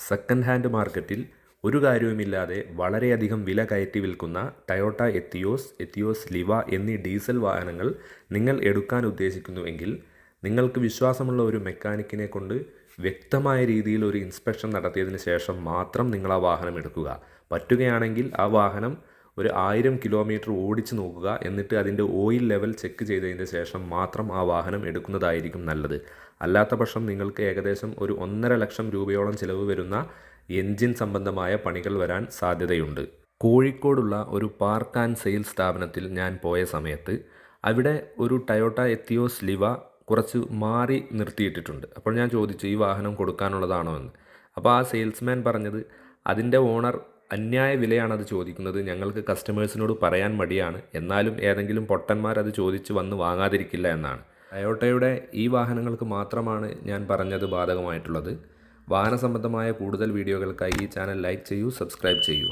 Second hand മാർക്കറ്റിൽ ഒരു കാര്യവുമില്ലാതെ വളരെയധികം വില കയറ്റി വിൽക്കുന്ന ടൊയോട്ട എത്തിയോസ് ലിവ എന്നീ ഡീസൽ വാഹനങ്ങൾ നിങ്ങൾ എടുക്കാൻ ഉദ്ദേശിക്കുന്നുവെങ്കിൽ നിങ്ങൾക്ക് വിശ്വാസമുള്ള ഒരു മെക്കാനിക്കിനെ കൊണ്ട് വ്യക്തമായ രീതിയിൽ ഒരു ഇൻസ്പെക്ഷൻ നടത്തിയതിന് ശേഷം മാത്രം നിങ്ങൾ ആ വാഹനം എടുക്കുക. പറ്റുകയാണെങ്കിൽ ആ വാഹനം ഒരു 1000 കിലോമീറ്റർ ഓടിച്ച് നോക്കുക. എന്നിട്ട് അതിൻ്റെ ഓയിൽ ലെവൽ ചെക്ക് ചെയ്തതിന് ശേഷം മാത്രം ആ വാഹനം എടുക്കുന്നതായിരിക്കും നല്ലത്. അല്ലാത്ത പക്ഷം നിങ്ങൾക്ക് ഏകദേശം ഒരു 1.5 ലക്ഷം രൂപയോളം ചിലവ് വരുന്ന എൻജിൻ സംബന്ധമായ പണികൾ വരാൻ സാധ്യതയുണ്ട്. കോഴിക്കോടുള്ള ഒരു പാർക്ക് ആൻഡ് സെയിൽ സ്ഥാപനത്തിൽ ഞാൻ പോയ സമയത്ത് അവിടെ ഒരു ടൊയോട്ട എത്തിയോസ് ലിവ കുറച്ച് മാറി നിർത്തിയിട്ടിട്ടുണ്ട്. അപ്പോൾ ഞാൻ ചോദിച്ചു, ഈ വാഹനം കൊടുക്കാനുള്ളതാണോ എന്ന്. അപ്പോൾ ആ സെയിൽസ്മാൻ പറഞ്ഞത് അതിൻ്റെ ഓണർ അന്യായ വിലയാണത് ചോദിക്കുന്നത്, ഞങ്ങൾക്ക് കസ്റ്റമേഴ്സിനോട് പറയാൻ മടിയാണ്, എന്നാലും ഏതെങ്കിലും പൊട്ടന്മാർ അത് ചോദിച്ച് വന്ന് വാങ്ങാതിരിക്കില്ല എന്നാണ്. ടൊയോട്ടയുടെ ഈ വാഹനങ്ങൾക്ക് മാത്രമാണ് ഞാൻ പറഞ്ഞത് ബാധകമായിട്ടുള്ളത്. വാഹന സംബന്ധമായ കൂടുതൽ വീഡിയോകൾക്കായി ഈ ചാനൽ ലൈക്ക് ചെയ്യൂ, സബ്സ്ക്രൈബ് ചെയ്യൂ.